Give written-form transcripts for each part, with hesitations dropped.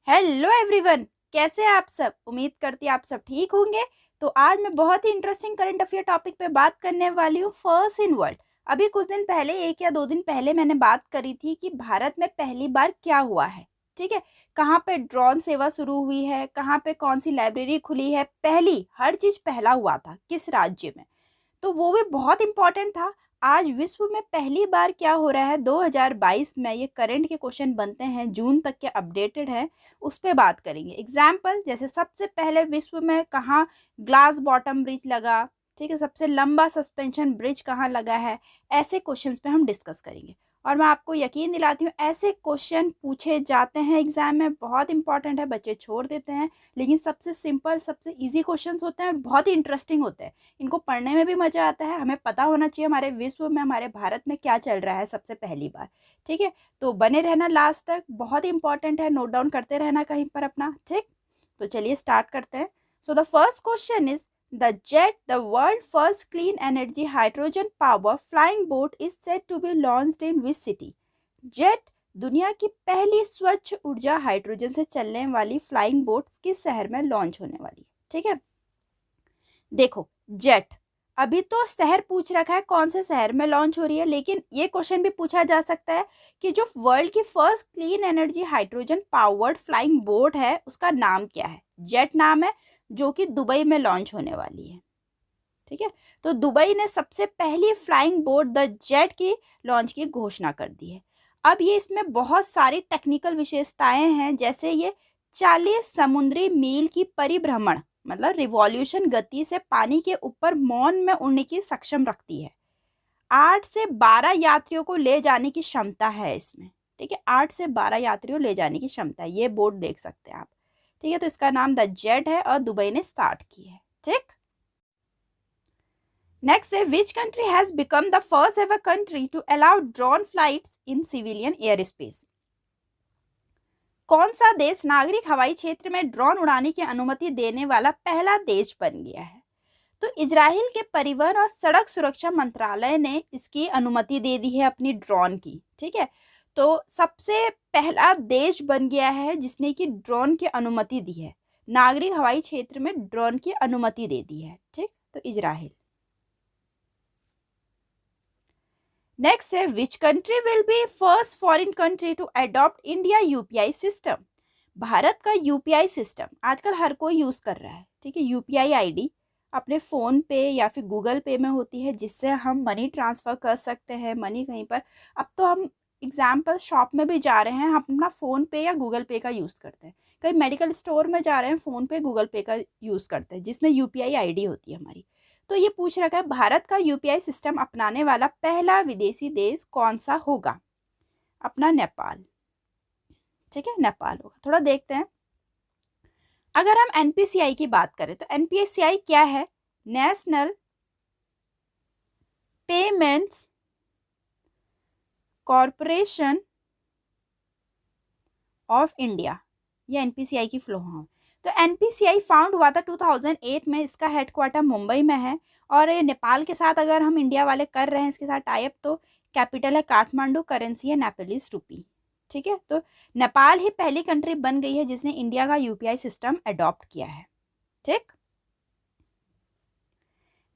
Hello everyone, कैसे हैं आप सब। उम्मीद करती आप सब ठीक होंगे। तो आज मैं बहुत ही इंटरेस्टिंग करंट अफेयर टॉपिक पे बात करने वाली हूँ, फर्स्ट इन वर्ल्ड। अभी कुछ दिन पहले, 1 या 2 दिन पहले मैंने बात करी थी कि भारत में पहली बार क्या हुआ है। ठीक है, कहाँ पे ड्रोन सेवा शुरू हुई है, कहाँ पे कौन सी लाइब्रेरी खुली है, पहली हर चीज़ पहला हुआ था किस राज्य में। तो वो भी बहुत इंपॉर्टेंट था। आज विश्व में पहली बार क्या हो रहा है 2022 में, ये करंट के क्वेश्चन बनते हैं, जून तक के अपडेटेड है, उस पर बात करेंगे। एग्जाम्पल, जैसे सबसे पहले विश्व में कहाँ ग्लास बॉटम ब्रिज लगा, ठीक है, सबसे लंबा सस्पेंशन ब्रिज कहाँ लगा है, ऐसे क्वेश्चंस पे हम डिस्कस करेंगे। और मैं आपको यकीन दिलाती हूँ, ऐसे क्वेश्चन पूछे जाते हैं एग्जाम में, बहुत इंपॉर्टेंट है, बच्चे छोड़ देते हैं। लेकिन सबसे सिंपल, सबसे इजी क्वेश्चंस होते हैं और बहुत ही इंटरेस्टिंग होते हैं। इनको पढ़ने में भी मज़ा आता है। हमें पता होना चाहिए हमारे विश्व में, हमारे भारत में क्या चल रहा है सबसे पहली बार। ठीक है, तो बने रहना लास्ट तक, बहुत ही इंपॉर्टेंट है, नोट डाउन करते रहना कहीं पर अपना। ठीक, तो चलिए स्टार्ट करते हैं। So the first question is the jet, the world first clean energy hydrogen power flying boat is set to be launched in which city. Jet दुनिया की पहली स्वच्छ ऊर्जा हाइड्रोजन से चलने वाली फ्लाइंग बोट किस शहर में लॉन्च होने वाली है। ठीक है, देखो जेट, अभी तो शहर पूछ रखा है कौन से शहर में लॉन्च हो रही है, लेकिन ये क्वेश्चन भी पूछा जा सकता है कि जो वर्ल्ड की first clean energy hydrogen powered flying boat है उसका नाम क्या है। जेट नाम है, जो कि दुबई में लॉन्च होने वाली है। ठीक है, तो दुबई ने सबसे पहली फ्लाइंग बोट द जेट की लॉन्च की घोषणा कर दी है। अब ये इसमें बहुत सारी टेक्निकल विशेषताएं हैं, जैसे ये 40 समुद्री मील की परिभ्रमण मतलब रिवॉल्यूशन गति से पानी के ऊपर मौन में उड़ने की सक्षम रखती है। 8 से 12 यात्रियों को ले जाने की क्षमता है इसमें। ठीक है, 8 से 12 यात्रियों ले जाने की क्षमता है, ये बोट देख सकते हैं आप। ठीक है, तो इसका नाम द जेट है और दुबई ने स्टार्ट की है। ठीक, नेक्स्ट है which country has become the first ever country to allow drone flights in civilian air space. कौन सा देश नागरिक हवाई क्षेत्र में ड्रोन उड़ाने की अनुमति देने वाला पहला देश बन गया है। तो इजराइल के परिवहन और सड़क सुरक्षा मंत्रालय ने इसकी अनुमति दे दी है अपनी ड्रोन की। ठीक है, तो सबसे पहला देश बन गया है जिसने कि ड्रोन की अनुमति दी है, नागरिक हवाई क्षेत्र में ड्रोन की अनुमति दे दी है। ठीक, तो इजराइल। नेक्स्ट है which country will be first foreign country to adopt India UPI system. Bharat का यूपीआई सिस्टम आजकल हर कोई यूज कर रहा है। ठीक है, यूपीआई आईडी अपने फ़ोन पे या फिर गूगल पे में होती है, जिससे हम मनी ट्रांसफ़र कर सकते हैं, मनी कहीं पर। अब तो हम एग्जाम्पल शॉप में भी जा रहे हैं, हम अपना फ़ोन पे या गूगल पे का यूज़ करते हैं। कहीं मेडिकल स्टोर में जा रहे हैं, फ़ोन पे गूगल पे का यूज़ करते हैं, जिसमें यूपीआई आईडी होती है हमारी। तो ये पूछ रखा है भारत का यूपीआई सिस्टम अपनाने वाला पहला विदेशी देश कौन सा होगा। अपना नेपाल। ठीक है, नेपाल होगा। थोड़ा देखते हैं, अगर हम एनपीसीआई की बात करें तो एनपीसीआई क्या है, national payments corporation of India, ये एनपीसीआई की फ्लो है। तो एनपीसीआई फाउंड हुआ था 2008 में, इसका हेडक्वार्टर मुंबई में है। और ये नेपाल के साथ अगर हम इंडिया वाले कर रहे हैं इसके साथ टाइप, तो कैपिटल है काठमांडू, करेंसी है नेपालीज रूपी। ठीक है, तो नेपाल ही पहली कंट्री बन गई है जिसने इंडिया का यूपीआई सिस्टम अडॉप्ट किया है। ठीक,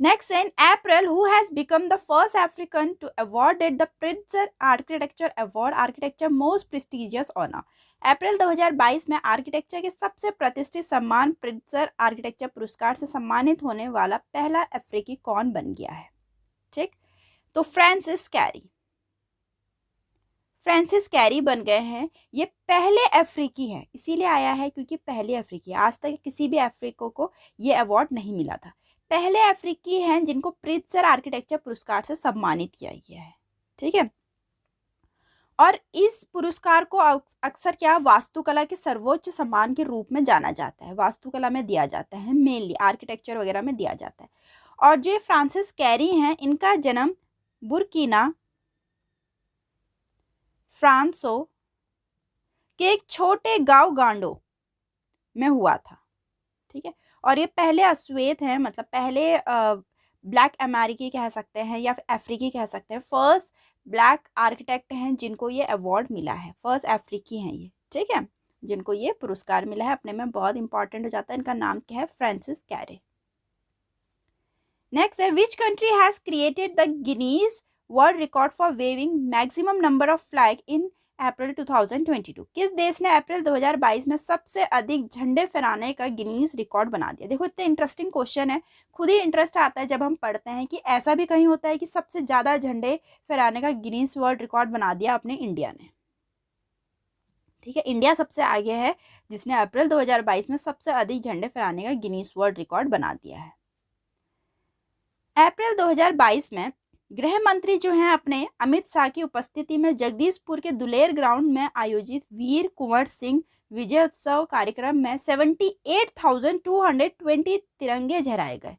next in April, who has become the first African to awarded the Pritzker Architecture Award, architecture most prestigious honor। अप्रैल 2022 में आर्किटेक्चर के सबसे प्रतिष्ठित सम्मान प्रिट्जर आर्किटेक्चर पुरस्कार से सम्मानित होने वाला पहला अफ्रीकी कौन बन गया है। ठीक, तो फ्रांसिस कैरी, फ्रांसिस कैरी बन गए हैं। ये पहले अफ्रीकी है, इसीलिए आया है क्योंकि पहले अफ्रीकी, आज तक किसी भी अफ्रीको को ये अवार्ड नहीं मिला था। पहले अफ्रीकी हैं जिनको प्रित्जर आर्किटेक्चर पुरस्कार से सम्मानित किया गया है। ठीक है, और इस पुरस्कार को अक्सर क्या वास्तुकला के सर्वोच्च सम्मान के रूप में जाना जाता है, वास्तुकला में दिया जाता है, मेनली आर्किटेक्चर वगैरह में दिया जाता है। और जो फ्रांसिस कैरी हैं, इनका जन्म बुर्किना फ्रांसो के एक छोटे गांव गांडो में हुआ था। ठीक है, और ये पहले अश्वेत हैं, मतलब पहले ब्लैक अमेरिकी कह सकते हैं या फिर अफ्रीकी कह सकते हैं, फर्स्ट ब्लैक आर्किटेक्ट हैं जिनको ये अवार्ड मिला है, फर्स्ट अफ्रीकी हैं ये। ठीक है, जिनको ये पुरस्कार मिला है, अपने में बहुत इंपॉर्टेंट हो जाता है। इनका नाम क्या है? Francis Kere. नेक्स्ट है, which country has created the Guinness world record for waving maximum number of flag in April 2022? किस देश ने अप्रैल 2022 में सबसे अधिक झंडे फहराने का गिनीज रिकॉर्ड बना दिया? देखो इतने इंटरेस्टिंग क्वेश्चन है, खुद ही इंटरेस्ट आता है जब हम पढ़ते हैं कि ऐसा भी कहीं होता है कि सबसे ज़्यादा झंडे फहराने का गिनीज वर्ल्ड रिकॉर्ड बना दिया अपने इंडिया ने। ठीक है, इंडिया सबसे आगे है जिसने अप्रैल 2022 में सबसे अधिक झंडे फहराने का गिनीज वर्ल्ड रिकॉर्ड बना दिया है। अप्रैल 2022 में गृह मंत्री जो हैं अपने अमित शाह की उपस्थिति में जगदीशपुर के दुलेर ग्राउंड में आयोजित वीर कुंवर सिंह विजय उत्सव कार्यक्रम में 78,220 तिरंगे झहराए गए।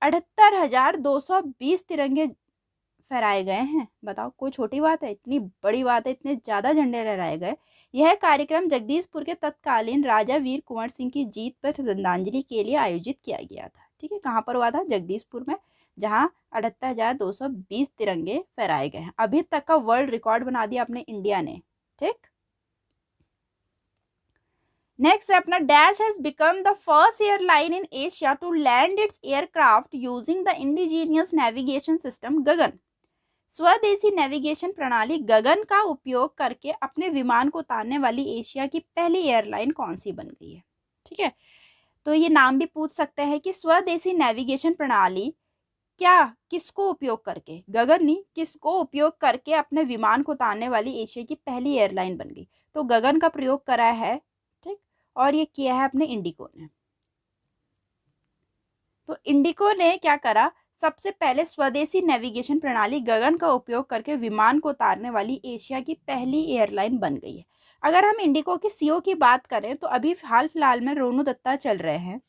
78,220 तिरंगे फहराए गए हैं। बताओ, कोई छोटी बात है? इतनी बड़ी बात है, इतने ज़्यादा झंडे लहराए गए। यह कार्यक्रम जगदीशपुर के तत्कालीन राजा वीर कुंवर सिंह की जीत पर श्रद्धांजलि के लिए आयोजित किया गया था। ठीक है, कहाँ पर हुआ था? जगदीशपुर में, जहाँ 78,220 तिरंगे फहराए गए हैं। अभी तक का वर्ल्ड रिकॉर्ड बना दिया अपने इंडिया ने। ठीक, नेक्स्ट है अपना, dash has become the first airline in Asia to land its aircraft using the indigenous navigation system Gagan. स्वदेशी नेविगेशन प्रणाली गगन का उपयोग करके अपने विमान को उतारने वाली एशिया की पहली एयरलाइन कौन सी बन गई है? ठीक है, तो ये नाम भी पूछ सकते हैं कि स्वदेशी नेविगेशन प्रणाली क्या, किसको उपयोग करके, गगन नहीं, किसको उपयोग करके अपने विमान को उतारने वाली एशिया की पहली एयरलाइन बन गई? तो गगन का प्रयोग करा है। ठीक, और ये किया है अपने इंडिगो ने। तो इंडिगो ने क्या करा? सबसे पहले स्वदेशी नेविगेशन प्रणाली गगन का उपयोग करके विमान को उतारने वाली एशिया की पहली एयरलाइन बन गई है। अगर हम इंडिगो की सीईओ की बात करें तो अभी हाल फिलहाल में रोनू दत्ता चल रहे हैं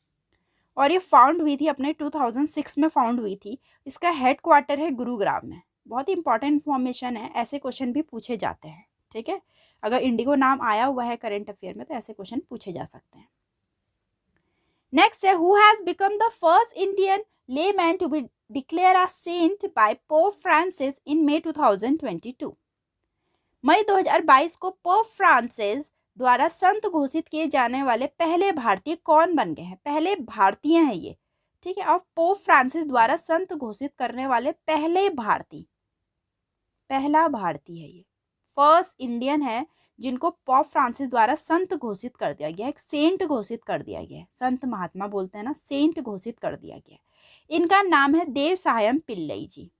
और ये फाउंड हुई थी अपने 2006 में फाउंड हुई थी। इसका हेडक्वार्टर है गुरुग्राम में। बहुत ही इंपॉर्टेंट इन्फॉर्मेशन है, ऐसे क्वेश्चन भी पूछे जाते हैं। ठीक है, अगर इंडिगो नाम आया हुआ है करंट अफेयर में तो ऐसे क्वेश्चन पूछे जा सकते हैं। नेक्स्ट है, who has become the first Indian layman to be declare a saint by Pope Francis in May 2022? मई 2022 को पोप फ्रांसिस द्वारा संत घोषित किए जाने वाले पहले भारतीय कौन बन गए हैं? पहले भारतीय हैं ये। ठीक है, और पोप फ्रांसिस द्वारा संत घोषित करने वाले पहला भारतीय है ये। फर्स्ट इंडियन है जिनको पोप फ्रांसिस द्वारा संत घोषित कर दिया गया है, एक सेंट घोषित कर दिया गया है। संत महात्मा बोलते हैं ना, सेंट घोषित कर दिया गया है। इनका नाम है देवसायम पिल्लई जी।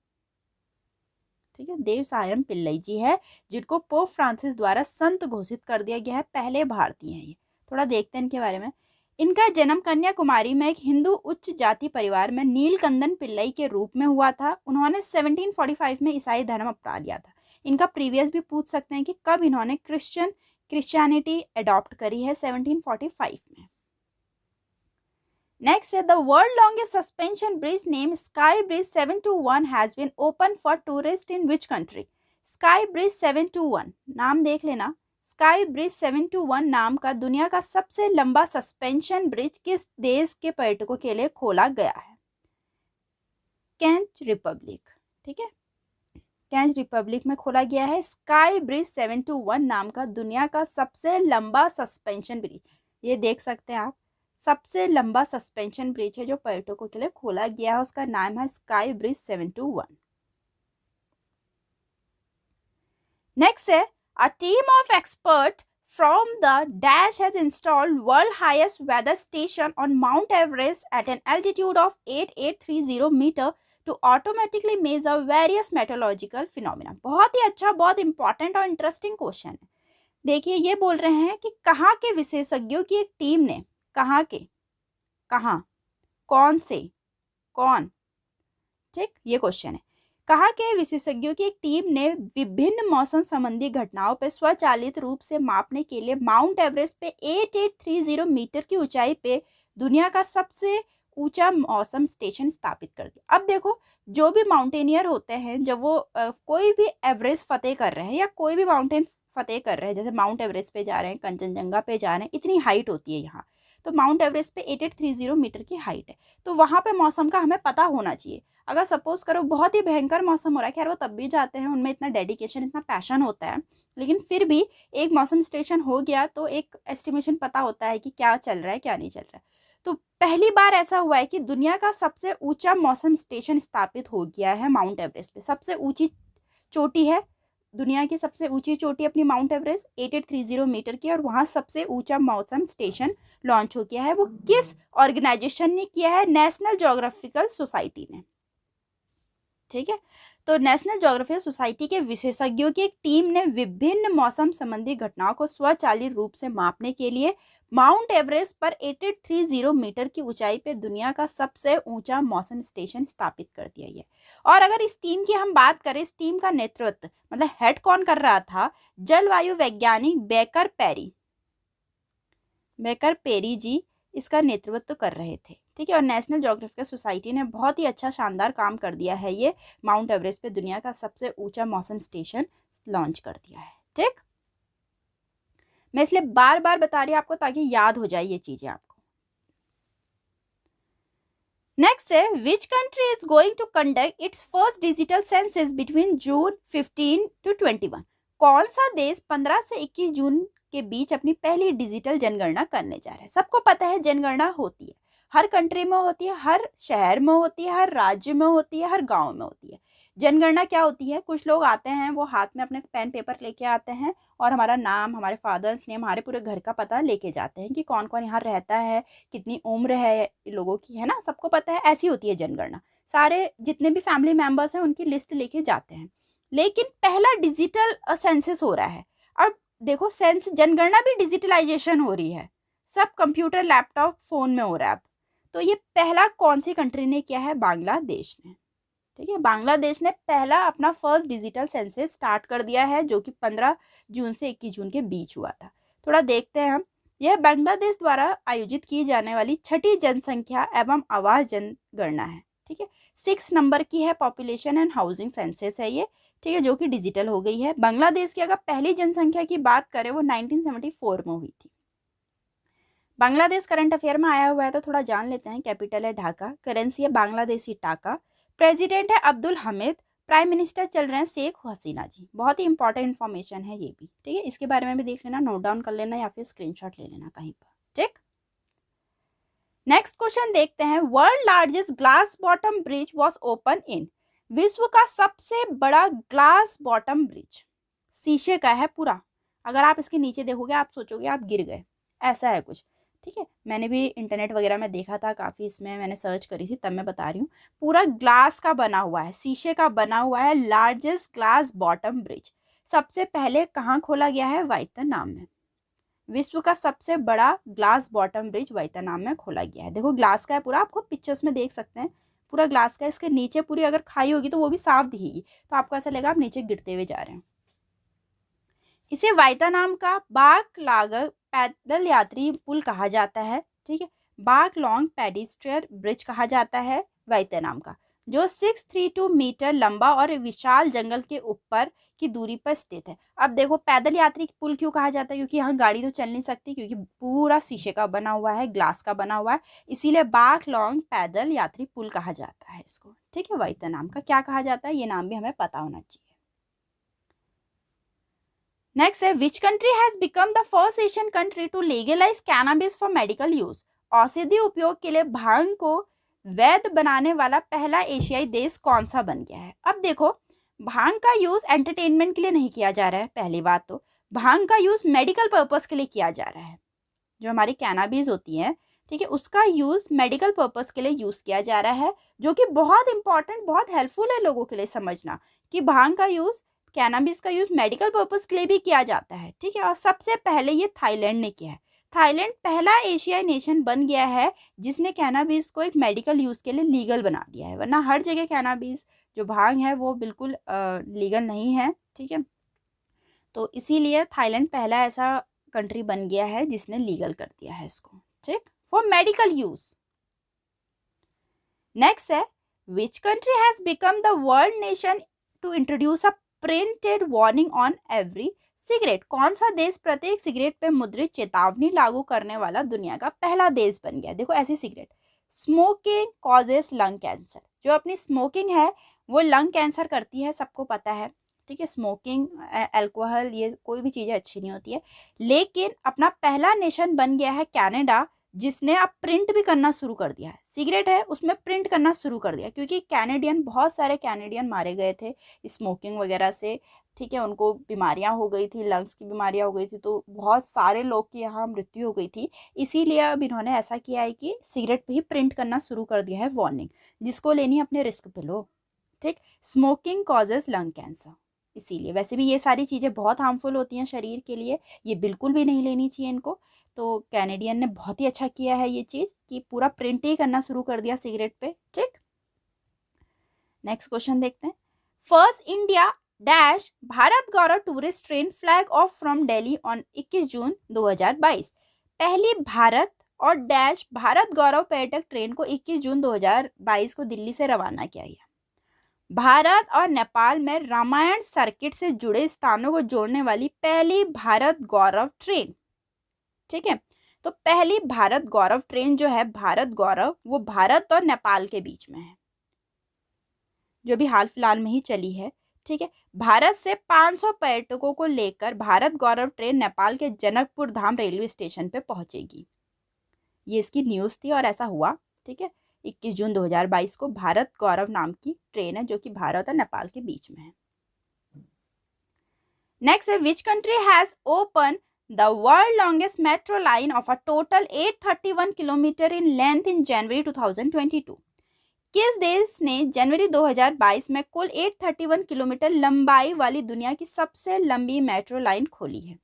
ठीक है, देवसायम पिल्लई जी है जिनको पोप फ्रांसिस द्वारा संत घोषित कर दिया गया है, पहले भारतीय हैं ये। थोड़ा देखते हैं इनके बारे में। इनका जन्म कन्याकुमारी में एक हिंदू उच्च जाति परिवार में नीलकंदन पिल्लई के रूप में हुआ था। उन्होंने 1745 में ईसाई धर्म अपना लिया था। इनका प्रीवियस भी पूछ सकते हैं कि कब इन्होंने क्रिश्चियनिटी अडॉप्ट करी है, 1745 में। नेक्स्ट है, the world longest suspension bridge name sky bridge 721 has been open for tourist in which country? Sky bridge 721 नाम देख लेना। स्काई ब्रिज 721 नाम का दुनिया का सबसे लंबा सस्पेंशन ब्रिज किस देश के पर्यटकों के लिए खोला गया है? कैंच रिपब्लिक। ठीक है, कैंच रिपब्लिक में खोला गया है स्काई ब्रिज 721 नाम का दुनिया का सबसे लंबा सस्पेंशन ब्रिज। ये देख सकते हैं आप, सबसे लंबा सस्पेंशन ब्रिज है जो पर्यटकों के लिए खोला गया है, उसका नाम है स्काई ब्रिज 721। नेक्स्ट है, a team of experts from the dash has installed world highest weather station on Mount Everest at an altitude of 8830 meter to automatically measure various meteorological phenomena। बहुत ही अच्छा, बहुत इंपॉर्टेंट और interesting question है। देखिए, ये बोल रहे हैं कि कहाँ के विशेषज्ञों की एक टीम ने, कहाँ के, कहाँ, कौन से, कौन, ठीक, ये क्वेश्चन है। कहाँ के विशेषज्ञों की एक टीम ने विभिन्न मौसम संबंधी घटनाओं पर स्वचालित रूप से मापने के लिए माउंट एवरेस्ट पे 8830 मीटर की ऊंचाई पे दुनिया का सबसे ऊंचा मौसम स्टेशन स्थापित कर दिया। अब देखो, जो भी माउंटेनियर होते हैं, जब वो कोई भी एवरेस्ट फतेह कर रहे हैं या कोई भी माउंटेन फतेह कर रहे हैं, जैसे माउंट एवरेस्ट पे जा रहे हैं, कंचनजंगा पे जा रहे हैं, इतनी हाइट होती है यहाँ, तो माउंट एवरेस्ट पे 8830 मीटर की हाइट है। तो वहाँ पे मौसम का हमें पता होना चाहिए। अगर सपोज करो बहुत ही भयंकर मौसम हो रहा है, खैर वो तब भी जाते हैं, उनमें इतना डेडिकेशन इतना पैशन होता है, लेकिन फिर भी एक मौसम स्टेशन हो गया तो एक एस्टिमेशन पता होता है कि क्या चल रहा है क्या नहीं चल रहा है। तो पहली बार ऐसा हुआ है कि दुनिया का सबसे ऊंचा मौसम स्टेशन स्थापित हो गया है माउंट एवरेस्ट पे। सबसे ऊंची चोटी है, दुनिया की सबसे ऊंची चोटी अपनी माउंट एवरेस्ट 8830 मीटर की, और वहाँ सबसे ऊंचा मौसम स्टेशन लॉन्च हो गया है। वो किस ऑर्गेनाइजेशन ने किया है? नेशनल ज्योग्राफिकल सोसाइटी ने। ठीक है, तो नेशनल ज्योग्राफिकल सोसाइटी के विशेषज्ञों की एक टीम ने विभिन्न मौसम संबंधी घटनाओं को स्वचालित रूप से मापने के लिए माउंट एवरेस्ट पर 8830 मीटर की ऊंचाई पे दुनिया का सबसे ऊंचा मौसम स्टेशन स्थापित कर दिया है। और अगर इस टीम की हम बात करें, इस टीम का नेतृत्व मतलब हेड कौन कर रहा था? जलवायु वैज्ञानिक बेकर पेरी जी इसका नेतृत्व कर रहे थे। ठीक है, और नेशनल ज्योग्राफिकल सोसाइटी ने बहुत ही अच्छा शानदार काम कर दिया है, ये माउंट एवरेस्ट पे दुनिया का सबसे ऊंचा मौसम स्टेशन लॉन्च कर दिया है। ठीक, मैं इसलिए बार बार बता रही हूँ आपको ताकि याद हो जाए ये चीजें आपको। नेक्स्ट है, which country is going to conduct its first digital census between June 15 to 21? कौन सा देश 15 से 21 जून के बीच अपनी पहली डिजिटल जनगणना करने जा रहा है? सबको पता है जनगणना होती है, हर कंट्री में होती है, हर शहर में होती है, हर राज्य में होती है, हर गांव में होती है। जनगणना क्या होती है? कुछ लोग आते हैं, वो हाथ में अपने पेन पेपर लेके आते हैं और हमारा नाम, हमारे फादर्स नेम, हमारे पूरे घर का पता लेके जाते हैं कि कौन कौन यहाँ रहता है, कितनी उम्र है लोगों की, है ना, सबको पता है। ऐसी होती है जनगणना, सारे जितने भी फैमिली मेंबर्स हैं उनकी लिस्ट लेके जाते हैं। लेकिन पहला डिजिटल सेंसस हो रहा है। अब देखो, जनगणना भी डिजिटलाइजेशन हो रही है, सब कंप्यूटर, लैपटॉप, फोन में हो रहा है अब। तो ये पहला कौन सी कंट्री ने किया है? बांग्लादेश ने। ठीक है, बांग्लादेश ने पहला अपना फर्स्ट डिजिटल सेंसस स्टार्ट कर दिया है, जो कि 15 जून से 21 जून के बीच हुआ था। थोड़ा देखते हैं हम। यह बांग्लादेश द्वारा आयोजित की जाने वाली छठी जनसंख्या एवं आवास जनगणना है। ठीक है, 6 नंबर की है, पॉपुलेशन एंड हाउसिंग सेंसस है ये। ठीक है, जो कि डिजिटल हो गई है। बांग्लादेश की अगर पहली जनसंख्या की बात करें, वो 1974 में हुई थी। बांग्लादेश करंट अफेयर में आया हुआ है तो थोड़ा जान लेते हैं। कैपिटल है ढाका, करेंसी है बांग्लादेशी टाका, प्रेसिडेंट है अब्दुल हमीद, प्राइम मिनिस्टर चल रहे हैं शेख हसीना जी। बहुत ही इंपॉर्टेंट इन्फॉर्मेशन है ये भी। ठीक है, इसके बारे में भी देख लेना, नोट डाउन कर लेना या फिर स्क्रीनशॉट ले लेना कहीं पर। ठीक, नेक्स्ट क्वेश्चन देखते हैं। World largest glass bottom bridge was open in? विश्व का सबसे बड़ा ग्लास बॉटम ब्रिज शीशे का है पूरा। अगर आप इसके नीचे देखोगे आप सोचोगे आप गिर गए, ऐसा है कुछ। ठीक है, मैंने भी इंटरनेट वगैरह में देखा था काफ़ी, इसमें मैंने सर्च करी थी तब मैं बता रही हूँ। पूरा ग्लास का बना हुआ है, शीशे का बना हुआ है, लार्जेस्ट ग्लास बॉटम ब्रिज। सबसे पहले कहाँ खोला गया है? वियतनाम में। विश्व का सबसे बड़ा ग्लास बॉटम ब्रिज वियतनाम में खोला गया है। देखो ग्लास का है पूरा, आप खुद पिक्चर्स में देख सकते हैं, पूरा ग्लास का। इसके नीचे पूरी अगर खाई होगी तो वो भी साफ दिखेगी, तो आपको ऐसा लगेगा आप नीचे गिरते हुए जा रहे हैं। इसे वियतनाम का बाक लागक पैदल यात्री पुल कहा जाता है। ठीक है, बाक लॉन्ग पेडिस्ट्रियर ब्रिज कहा जाता है वियतनाम का, जो 632 मीटर लंबा और विशाल जंगल के ऊपर की दूरी पर स्थित है। अब देखो पैदल यात्री पुल क्यों कहा जाता है? क्योंकि यहाँ गाड़ी तो चल नहीं सकती, क्योंकि पूरा शीशे का बना हुआ है, ग्लास का बना हुआ है, इसीलिए बाक लॉन्ग पैदल यात्री पुल कहा जाता है इसको। ठीक है, वियतनाम का क्या कहा जाता है ये नाम भी हमें पता होना चाहिए। नेक्स्ट है, which country has become the first Asian country to legalise cannabis for medical use? औषधि उपयोग के लिए भांग को वैध बनाने वाला पहला एशियाई देश कौन सा बन गया है? अब देखो, भांग का यूज एंटरटेनमेंट के लिए नहीं किया जा रहा है। पहली बात तो भांग का यूज मेडिकल पर्पस के लिए किया जा रहा है। जो हमारी कैनाबिस होती है, ठीक है, उसका यूज मेडिकल पर्पस के लिए यूज किया जा रहा है, जो कि बहुत इंपॉर्टेंट, बहुत हेल्पफुल है लोगों के लिए समझना कि भांग का यूज, कैनाबिस का यूज मेडिकल पर्पस के लिए भी किया जाता है। ठीक है, और सबसे पहले ये थाईलैंड ने किया है। थाईलैंड पहला एशियाई नेशन बन गया है जिसने कैनाबिस को एक मेडिकल यूज के लिए लीगल बना दिया है, वरना हर जगह कैनाबिस जो भांग है वो बिल्कुल लीगल नहीं है। ठीक है, तो इसीलिए थाईलैंड पहला ऐसा कंट्री बन गया है जिसने लीगल कर दिया है इसको, ठीक, फॉर मेडिकल यूज। नेक्स्ट है, which country has become the world nation to introduce a printed warning on every cigarette, कौन सा देश प्रत्येक सिगरेट पे मुद्रित चेतावनी लागू करने वाला दुनिया का पहला देश बन गया? देखो ऐसी cigarette, smoking causes lung cancer, जो अपनी स्मोकिंग है वो लंग कैंसर करती है, सबको पता है, ठीक है। स्मोकिंग, अल्कोहल, ये कोई भी चीज़ें अच्छी नहीं होती है। लेकिन अपना पहला नेशन बन गया है कनाडा, जिसने अब प्रिंट भी करना शुरू कर दिया है। सिगरेट है उसमें प्रिंट करना शुरू कर दिया, क्योंकि कैनेडियन, बहुत सारे कैनेडियन मारे गए थे स्मोकिंग वगैरह से, ठीक है। उनको बीमारियां हो गई थी, लंग्स की बीमारियां हो गई थी, तो बहुत सारे लोग की यहाँ मृत्यु हो गई थी। इसीलिए अब इन्होंने ऐसा किया है कि सिगरेट पे ही प्रिंट करना शुरू कर दिया है वार्निंग, जिसको लेनी है अपने रिस्क पे लो, ठीक। स्मोकिंग कॉजेज लंग कैंसर, इसीलिए। वैसे भी ये सारी चीज़ें बहुत हार्मफुल होती हैं शरीर के लिए, ये बिल्कुल भी नहीं लेनी चाहिए इनको। तो कैनेडियन ने बहुत ही अच्छा किया है ये चीज़ कि पूरा प्रिंट ही करना शुरू कर दिया सिगरेट पे, ठीक। नेक्स्ट क्वेश्चन देखते हैं। First India dash Bharat Gaurav tourist train flag of from Delhi on 21 जून 2022। पहली भारत और डैश भारत गौरव पर्यटक ट्रेन को 21 जून 2022 को दिल्ली से रवाना किया गया। भारत और नेपाल में रामायण सर्किट से जुड़े स्थानों को जोड़ने वाली पहली भारत गौरव ट्रेन, ठीक है। तो पहली भारत गौरव ट्रेन जो है, भारत गौरव, वो भारत और नेपाल के बीच में है, जो भी हाल फिलहाल में ही चली है, ठीक है। भारत से 500 पर्यटकों को लेकर भारत गौरव ट्रेन नेपाल के जनकपुर धाम रेलवे स्टेशन पे पहुंचेगी। ये इसकी न्यूज़ थी और ऐसा हुआ, ठीक है। 21 जून 2022 को भारत गौरव नाम की ट्रेन है, जो कि भारत और नेपाल के बीच में है। नेक्स्ट है, which country has open the world longest metro line of a total 831 kilometre in length in January 2022। किस देश ने जनवरी 2022 में कुल 831 किलोमीटर लंबाई वाली दुनिया की सबसे लंबी मेट्रो लाइन खोली है?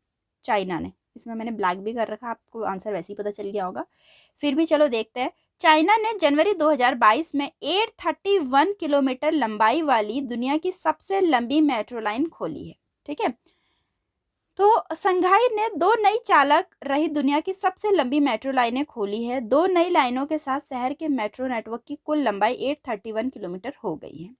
चाइना ने। इसमें मैंने ब्लैक भी कर रखा, आपको आंसर वैसे ही पता चल गया होगा, फिर भी चलो देखते हैं। चाइना ने जनवरी 2022 में 831 किलोमीटर लंबाई वाली दुनिया की सबसे लंबी मेट्रो लाइन खोली है, ठीक है। तो संघाई ने 2 नई चालक रही दुनिया की सबसे लंबी मेट्रो लाइनें खोली है। 2 नई लाइनों के साथ शहर के मेट्रो नेटवर्क की कुल लंबाई 831 किलोमीटर हो गई है।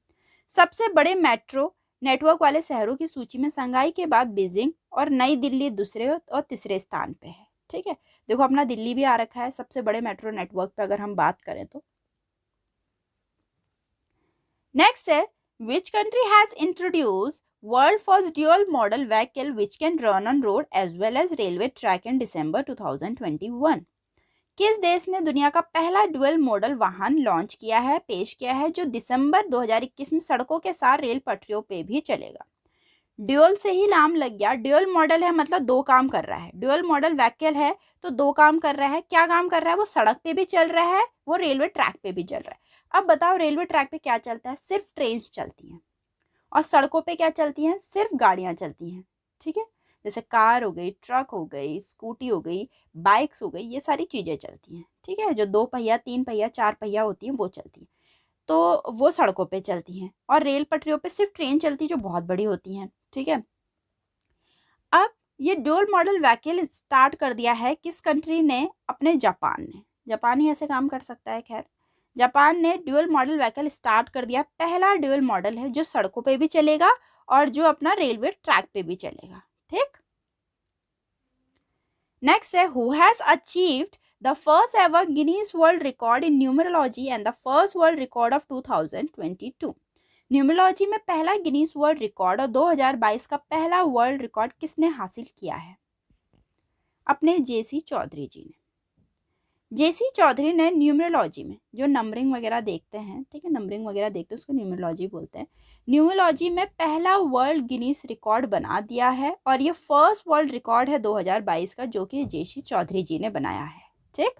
सबसे बड़े मेट्रो नेटवर्क वाले शहरों की सूची में संघाई के बाद बीजिंग और नई दिल्ली दूसरे और तीसरे स्थान पे है, ठीक है। देखो अपना दिल्ली भी आ रखा है सबसे बड़े मेट्रो नेटवर्क पे, अगर हम बात करें तो। नेक्स्ट है, which country has introduce world first dual model vehicle which can run on road as well as railway track in December 2021। किस देश ने दुनिया का पहला ड्यूअल मॉडल वाहन लॉन्च किया है, पेश किया है, जो दिसंबर 2021 में सड़कों के साथ रेल पटरियों पे भी चलेगा? ड्यूअल से ही नाम लग गया, ड्यूअल मॉडल है मतलब 2 काम कर रहा है। ड्यूअल मॉडल व्हीकल है तो 2 काम कर रहा है। क्या काम कर रहा है? वो सड़क पे भी चल रहा है, वो रेलवे ट्रैक पे भी चल रहा है। अब बताओ रेलवे ट्रैक पे क्या चलता है? सिर्फ ट्रेन चलती हैं। और सड़कों पे क्या चलती हैं? सिर्फ गाड़ियां चलती हैं, ठीक है। जैसे कार हो गई, ट्रक हो गई, स्कूटी हो गई, बाइक्स हो गई, ये सारी चीज़ें चलती हैं, ठीक है। जो 2 पहिया, 3 पहिया, 4 पहिया होती हैं वो चलती हैं, तो वो सड़कों पे चलती हैं। और रेल पटरियों पे सिर्फ ट्रेन चलती है, जो बहुत बड़ी होती हैं, ठीक है। अब ये ड्यूल मॉडल व्हीकल स्टार्ट कर दिया है किस कंट्री ने? अपने जापान ने। जापान ही ऐसे काम कर सकता है। खैर, जापान ने ड्यूल मॉडल व्हीकल स्टार्ट कर दिया। पहला ड्यूल मॉडल है जो सड़कों पे भी चलेगा और जो अपना रेलवे ट्रैक पे भी चलेगा, ठीक। नेक्स्ट है, who has achieved the first ever Guinness world record in numerology and the first world record of 2022। Numerology में पहला गिनीज वर्ल्ड रिकॉर्ड और 2022 का पहला वर्ल्ड रिकॉर्ड किसने हासिल किया है? अपने जेसी चौधरी जी ने। जेसी चौधरी ने न्यूमरोलॉजी में जो नंबरिंग वगैरह देखते हैं, ठीक है, नंबरिंग वगैरह देखते हैं, उसको न्यूमरोलॉजी बोलते हैं। न्यूमरोलॉजी में पहला वर्ल्ड गिनीज रिकॉर्ड बना दिया है और ये फर्स्ट वर्ल्ड रिकॉर्ड है 2022 का, जो कि जेसी चौधरी जी ने बनाया है, ठीक।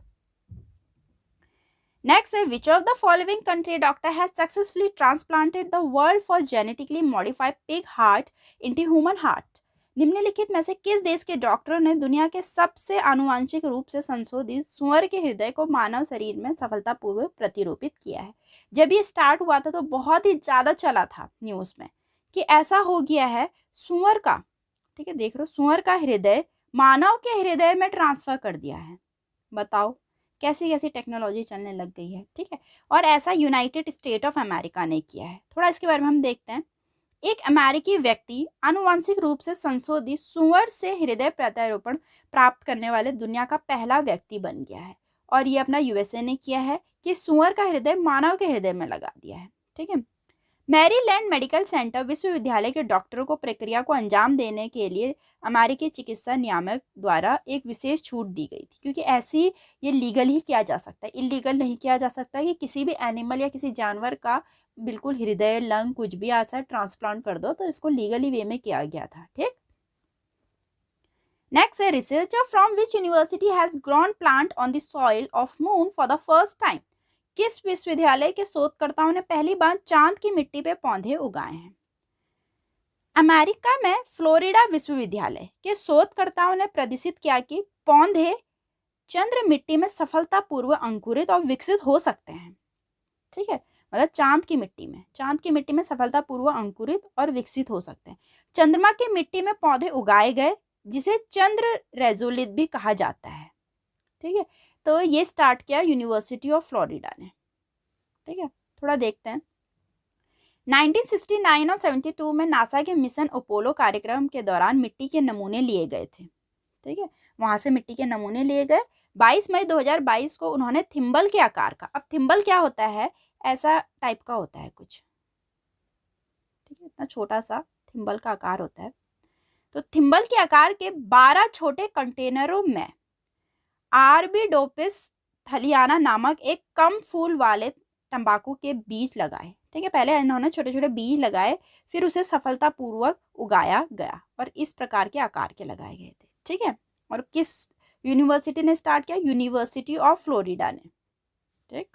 नेक्स्ट है, विच of the following country doctor has successfully transplanted the world first genetically modified pig heart into human heart? निम्नलिखित में से किस देश के डॉक्टरों ने दुनिया के सबसे आनुवांशिक रूप से संशोधित सुअर के हृदय को मानव शरीर में सफलतापूर्वक प्रतिरूपित किया है? जब ये स्टार्ट हुआ था तो बहुत ही ज़्यादा चला था न्यूज़ में कि ऐसा हो गया है, सुअर का, ठीक है, देख रहे हो, सुअर का हृदय मानव के हृदय में ट्रांसफर कर दिया है। बताओ कैसी कैसी टेक्नोलॉजी चलने लग गई है, ठीक है। और ऐसा यूनाइटेड स्टेट ऑफ अमेरिका ने किया है। थोड़ा इसके बारे में हम देखते हैं। एक अमेरिकी व्यक्ति आनुवंशिक रूप से संशोधित सुअर से हृदय प्रत्यारोपण प्राप्त करने वाले दुनिया का पहला व्यक्ति बन गया है। और ये अपना यूएसए ने किया है कि सुअर का हृदय मानव के हृदय में लगा दिया है। ठीक है। मैरीलैंड मेडिकल सेंटर विश्वविद्यालय के डॉक्टरों को प्रक्रिया को अंजाम देने के लिए अमेरिकी चिकित्सा नियामक द्वारा एक विशेष छूट दी गई थी, क्योंकि ऐसी ये लीगल ही किया जा सकता है, इलीगल नहीं किया जा सकता कि किसी भी एनिमल या किसी जानवर का बिल्कुल हृदय लंग कुछ भी ऐसा ट्रांसप्लांट कर दो, तो इसको लीगली वे में किया गया था। ठीक। नेक्स्ट है researcher from which university has grown plant on the soil of moon for the first time. किस विश्वविद्यालय के शोधकर्ताओं ने पहली बार चांद की मिट्टी पे पौधे उगाए हैं? अमेरिका में फ्लोरिडा विश्वविद्यालय के शोधकर्ताओं ने प्रदर्शित किया कि पौधे चंद्र मिट्टी में सफलतापूर्वक अंकुरित और विकसित हो सकते हैं। ठीक है, मतलब चांद की मिट्टी में सफलतापूर्वक अंकुरित और विकसित हो सकते हैं। चंद्रमा की मिट्टी में पौधे उगाए गए, जिसे चंद्र रेजोलिथ भी कहा जाता है। ठीक है, तो ये स्टार्ट किया यूनिवर्सिटी ऑफ फ्लोरिडा ने। ठीक है, थोड़ा देखते हैं। 1969 और 72 में नासा के मिशन अपोलो कार्यक्रम के दौरान मिट्टी के नमूने लिए गए थे। ठीक है, वहां से मिट्टी के नमूने लिए गए। 22 मई 2022 को उन्होंने थिम्बल के आकार का, अब थिम्बल क्या होता है, ऐसा टाइप का होता है कुछ। ठीक है, इतना छोटा सा थिम्बल का आकार होता है। तो थिम्बल के आकार के 12 छोटे कंटेनरों में आर्बिडोपिस थलियाना नामक एक कम फूल वाले तंबाकू के बीज लगाए। ठीक है, पहले इन्होंने छोटे छोटे बीज लगाए, फिर उसे सफलतापूर्वक उगाया गया और इस प्रकार के आकार के लगाए गए थे। ठीक है, और किस यूनिवर्सिटी ने स्टार्ट किया? यूनिवर्सिटी ऑफ फ्लोरिडा ने। ठीक।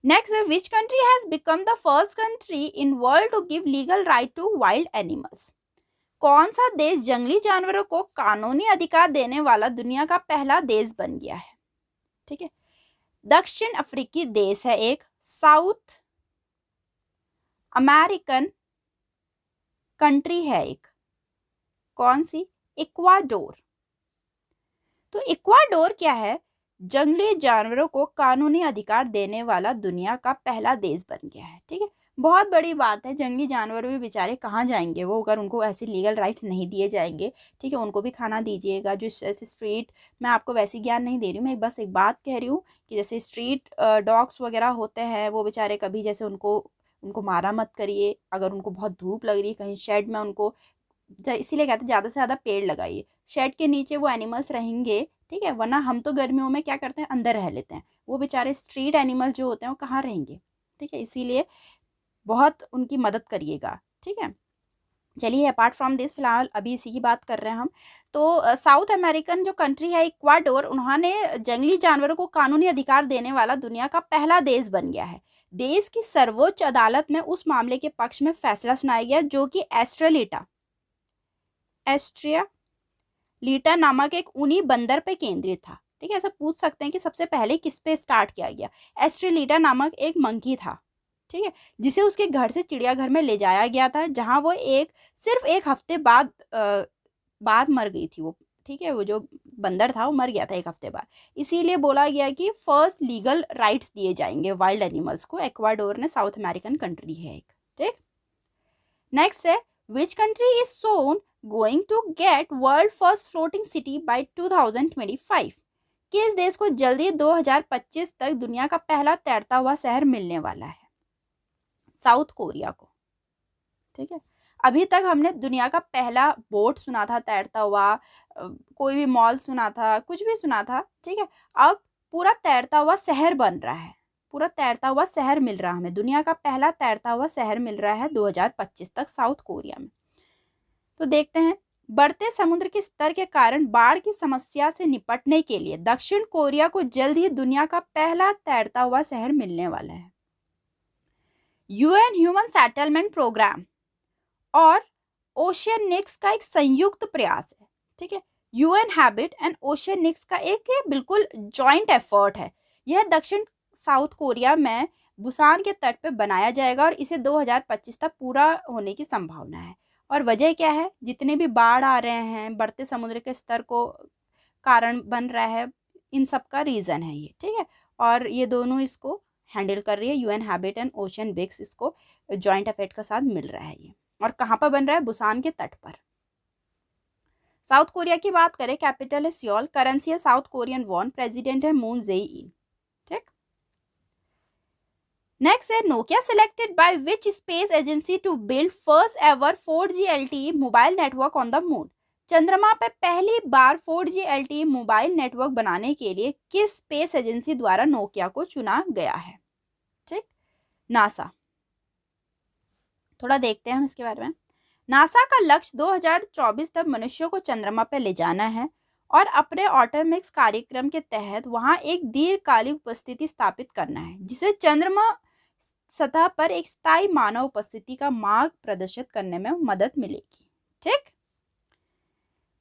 Next, which country has become the first country in world to give legal right to wild animals? कौन सा देश जंगली जानवरों को कानूनी अधिकार देने वाला दुनिया का पहला देश बन गया है? ठीक है, दक्षिण अफ्रीकी देश है एक, साउथ अमेरिकन कंट्री है एक, कौन सी? इक्वाडोर। तो इक्वाडोर क्या है? जंगली जानवरों को कानूनी अधिकार देने वाला दुनिया का पहला देश बन गया है। ठीक है, बहुत बड़ी बात है। जंगली जानवर भी बेचारे कहाँ जाएंगे वो, अगर उनको ऐसे लीगल राइट्स नहीं दिए जाएंगे। ठीक है, उनको भी खाना दीजिएगा। जो ऐसे स्ट्रीट, मैं आपको वैसी ज्ञान नहीं दे रही हूँ, मैं बस एक बात कह रही हूँ कि जैसे स्ट्रीट डॉग्स वगैरह होते हैं, वो बेचारे कभी जैसे उनको मारा मत करिए। अगर उनको बहुत धूप लग रही है कहीं शेड में, उनको इसीलिए कहते हैं ज़्यादा से ज़्यादा पेड़ लगाइए, शेड के नीचे वो एनिमल्स रहेंगे। ठीक है, वरना हम तो गर्मियों में क्या करते हैं, अंदर रह लेते हैं। वो बेचारे स्ट्रीट एनिमल जो होते हैं वो कहाँ रहेंगे? ठीक है, इसीलिए बहुत उनकी मदद करिएगा। ठीक है, चलिए अपार्ट फ्रॉम दिस, फिलहाल अभी इसी की बात कर रहे हैं हम। तो साउथ अमेरिकन जो कंट्री है इक्वाडोर, उन्होंने जंगली जानवरों को कानूनी अधिकार देने वाला दुनिया का पहला देश बन गया है। देश की सर्वोच्च अदालत में उस मामले के पक्ष में फैसला सुनाया गया जो कि एस्ट्रिया नामक एक ऊनी बंदर पे केंद्रित था। ठीक है, ऐसा पूछ सकते हैं कि सबसे पहले किस पे स्टार्ट किया गया? एस्ट्रिलीटा नामक एक मंकी था। ठीक है, जिसे उसके घर से चिड़ियाघर में ले जाया गया था, जहां वो सिर्फ एक हफ्ते बाद मर गई थी वो। ठीक है, वो जो बंदर था वो मर गया था एक हफ्ते बाद। इसीलिए बोला गया कि फर्स्ट लीगल राइट्स दिए जाएंगे वाइल्ड एनिमल्स को। इक्वाडोर ने साउथ अमेरिकन कंट्री है एक। ठीक। नेक्स्ट है, which country is soon going to get world first floating city by 2025? किस देश को जल्दी 2025 तक दुनिया का पहला तैरता हुआ शहर मिलने वाला है? साउथ कोरिया को। ठीक है, अभी तक हमने दुनिया का पहला बोट सुना था तैरता हुआ, कोई भी मॉल सुना था, कुछ भी सुना था। ठीक है, अब पूरा तैरता हुआ शहर बन रहा है, पूरा तैरता हुआ शहर मिल रहा है हमें। दुनिया का पहला तैरता हुआ शहर मिल रहा है 2025 तक साउथ कोरिया में। तो देखते हैं, बढ़ते समुद्र के स्तर के कारण बाढ़ की समस्या से निपटने के लिए दक्षिण कोरिया को जल्द ही दुनिया का पहला तैरता हुआ शहर मिलने वाला है। यूएन ह्यूमन सेटलमेंट प्रोग्राम और ओशियनिक्स का एक संयुक्त प्रयास है। ठीक है, यूएन हैबिट एंड ओशियनिक्स का एक बिल्कुल जॉइंट एफर्ट है। यह दक्षिण साउथ कोरिया में बुसान के तट पे बनाया जाएगा और इसे 2025 तक पूरा होने की संभावना है। और वजह क्या है? जितने भी बाढ़ आ रहे हैं, बढ़ते समुद्र के स्तर को कारण बन रहा है, इन सब का रीज़न है ये। ठीक है, और ये दोनों इसको हैंडल कर रही है। UN habitat and Oceanix इसको जॉइंट एफर्ट के साथ मिल रहा है ये। और कहाँ पर बन रहा है? बुसान के तट पर। साउथ कोरिया की बात करें, कैपिटल है सियोल, करेंसी है साउथ कोरियन वॉन, प्रेसिडेंट है मून जेई इन। ठीक। नेक्स्ट है Nokia selected by which space agency to build first ever 4G LTE mobile network on the moon. चंद्रमा पर पहली बार 4G LTE मोबाइल नेटवर्क बनाने के लिए किस स्पेस एजेंसी द्वारा नोकिया को चुना गया है? ठीक, नासा। थोड़ा देखते हैं हम इसके बारे में। नासा का लक्ष्य 2024 तक मनुष्यों को चंद्रमा पर ले जाना है और अपने ऑटोमिक्स कार्यक्रम के तहत वहां एक दीर्घकालिक उपस्थिति स्थापित करना है, जिसे चंद्रमा सतह पर एक स्थायी मानव उपस्थिति का मार्ग प्रदर्शित करने में मदद मिलेगी। ठीक।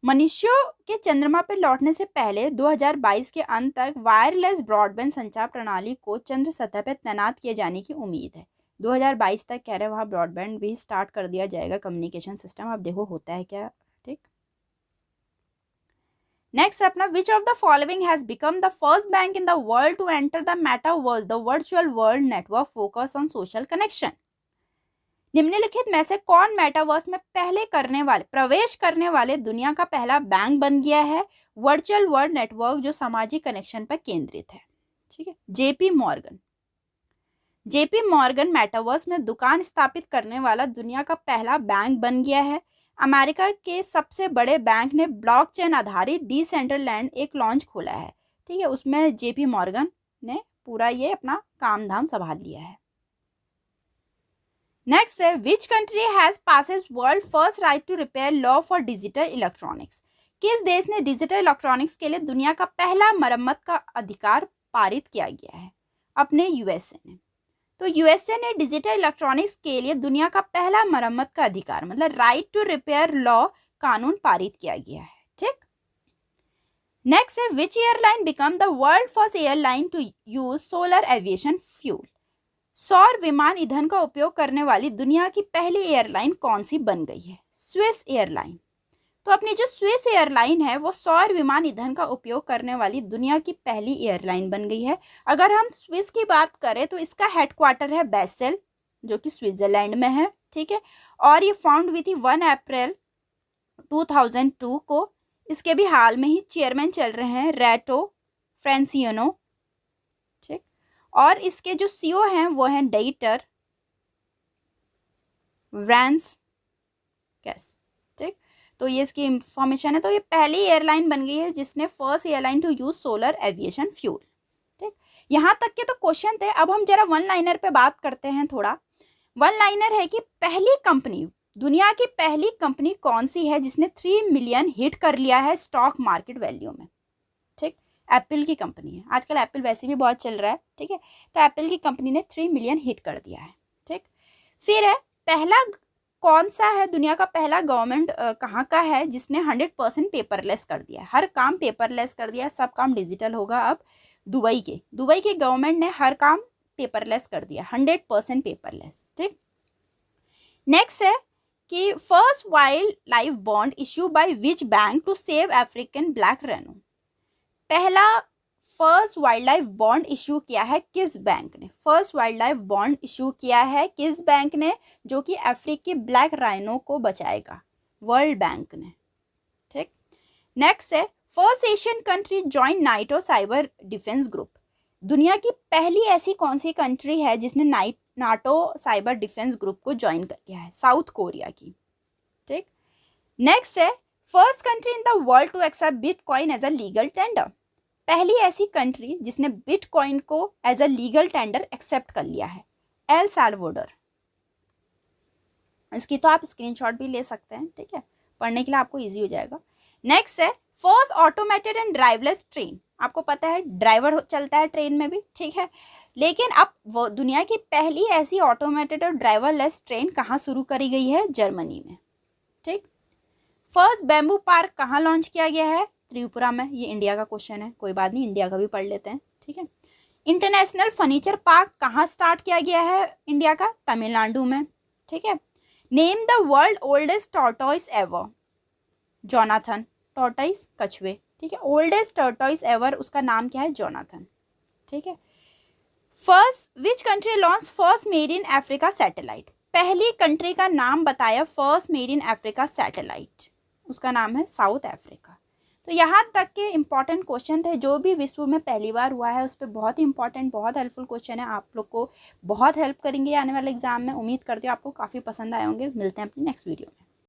मनुष्यों के चंद्रमा पर लौटने से पहले 2022 के अंत तक वायरलेस ब्रॉडबैंड संचार प्रणाली को चंद्र सतह पर तैनात किए जाने की उम्मीद है। 2022 तक कह रहे हैं वहाँ ब्रॉडबैंड भी स्टार्ट कर दिया जाएगा, कम्युनिकेशन सिस्टम। अब देखो होता है क्या। ठीक। नेक्स्ट अपना, which of the following has become the first bank in the world to enter the metaverse the virtual world network focus on social connection. निम्नलिखित में से कौन मेटावर्स में प्रवेश करने वाले दुनिया का पहला बैंक बन गया है वर्चुअल वर्ल्ड नेटवर्क जो सामाजिक कनेक्शन पर केंद्रित है? ठीक है, जेपी मॉर्गन मेटावर्स में दुकान स्थापित करने वाला दुनिया का पहला बैंक बन गया है। अमेरिका के सबसे बड़े बैंक ने ब्लॉकचेन आधारित डिसेंट्रलैंड एक लॉन्च खोला है। ठीक है, उसमें जेपी मॉर्गन ने पूरा ये अपना काम धाम संभाल लिया है। नेक्स्ट है, which country has passes world first right to repair law for digital electronics. किस देश ने डिजिटल इलेक्ट्रॉनिक्स के लिए दुनिया का पहला मरम्मत का अधिकार पारित किया गया है? अपने यूएसए ने। तो यूएसए ने डिजिटल इलेक्ट्रॉनिक्स के लिए दुनिया का पहला मरम्मत का अधिकार मतलब राइट टू रिपेयर लॉ कानून पारित किया गया है। ठीक। नेक्स्ट है, which airline become the world first airline to use solar aviation fuel. सौर विमान ईंधन का उपयोग करने वाली दुनिया की पहली एयरलाइन कौन सी बन गई है? Swiss airline. तो अपनी जो स्विस एयरलाइन है वो सौर विमान ईंधन का उपयोग करने वाली दुनिया की पहली एयरलाइन बन गई है। अगर हम स्विस की बात करें तो इसका हेडक्वार्टर है बेसेल जो कि स्विट्जरलैंड में है। ठीक है, और ये फाउंड हुई थी 1 अप्रैल 2002 को। इसके भी हाल में ही चेयरमैन चल रहे हैं रेटो फ्रेंसियानो। ठीक, और इसके जो सीईओ हैं वो हैं डेइटर व्रांस कैस। ठीक, तो ये इसकी इंफॉर्मेशन है। तो ये पहली एयरलाइन बन गई है जिसने first airline to use solar aviation fuel. ठीक, यहाँ तक के तो क्वेश्चन थे। अब हम जरा वन लाइनर पे बात करते हैं थोड़ा। वन लाइनर है कि पहली कंपनी, दुनिया की पहली कंपनी कौन सी है जिसने 3 मिलियन हिट कर लिया है स्टॉक मार्केट वैल्यू में? ठीक, एप्पल की कंपनी है। आजकल एप्पल वैसे भी बहुत चल रहा है। ठीक है, तो एप्पल की कंपनी ने 3 मिलियन हिट कर दिया है। ठीक, फिर है पहला कौन सा है दुनिया का पहला गवर्नमेंट कहाँ का है जिसने 100% पेपरलेस कर दिया है? हर काम पेपरलेस कर दिया, सब काम डिजिटल होगा अब। दुबई के गवर्नमेंट ने हर काम पेपरलेस कर दिया, 100% पेपरलेस। ठीक, नेक्स्ट है कि first wildlife bond issue by which bank to save African black rhino. पहला first wildlife bond issue किया है किस बैंक ने? First wildlife bond issue किया है किस बैंक ने जो कि अफ्रीकी ब्लैक राइनो को बचाएगा? वर्ल्ड बैंक ने। ठीक, नेक्स्ट है, first Asian country join NATO cyber defence group. दुनिया की पहली ऐसी कौन सी कंट्री है जिसने नाटो साइबर डिफेंस ग्रुप को ज्वाइन कर लिया है? साउथ कोरिया की। ठीक, नेक्स्ट है, first country in the world to accept bitcoin as a legal tender. पहली ऐसी कंट्री जिसने बिटकॉइन को as a legal tender accept कर लिया है? El Salvador. इसकी तो आप स्क्रीनशॉट भी ले सकते हैं। ठीक है, पढ़ने के लिए आपको इजी हो जाएगा। नेक्स्ट है, first automated and driveless train. आपको पता है ड्राइवर चलता है ट्रेन में भी। ठीक है, लेकिन अब वो दुनिया की पहली ऐसी ऑटोमेटेड और ड्राइवरलेस ट्रेन कहाँ शुरू करी गई है? जर्मनी में। ठीक, फर्स्ट बैम्बू पार्क कहाँ लॉन्च किया गया है? त्रिपुरा में। ये इंडिया का क्वेश्चन है, कोई बात नहीं, इंडिया का भी पढ़ लेते हैं। ठीक है, इंटरनेशनल फर्नीचर पार्क कहाँ स्टार्ट किया गया है इंडिया का? तमिलनाडु में। ठीक है, name the world oldest tortoise ever. Jonathan. Tortoise कछुए। ठीक है, ओल्डेस्ट टॉर्टोइस एवर, उसका नाम क्या है? जोनाथन। ठीक है, first which country launch first made in Africa satellite, पहली कंट्री का नाम बताया first made in Africa satellite, उसका नाम है साउथ अफ्रीका। तो यहाँ तक के इम्पॉर्टेंट क्वेश्चन थे जो भी विश्व में पहली बार हुआ है उस पर बहुत ही इंपॉर्टेंट बहुत हेल्पफुल क्वेश्चन है, आप लोग को बहुत हेल्प करेंगे आने वाले एग्जाम में। उम्मीद करती हूँ आपको काफ़ी पसंद आए होंगे। मिलते हैं अपनी नेक्स्ट वीडियो में।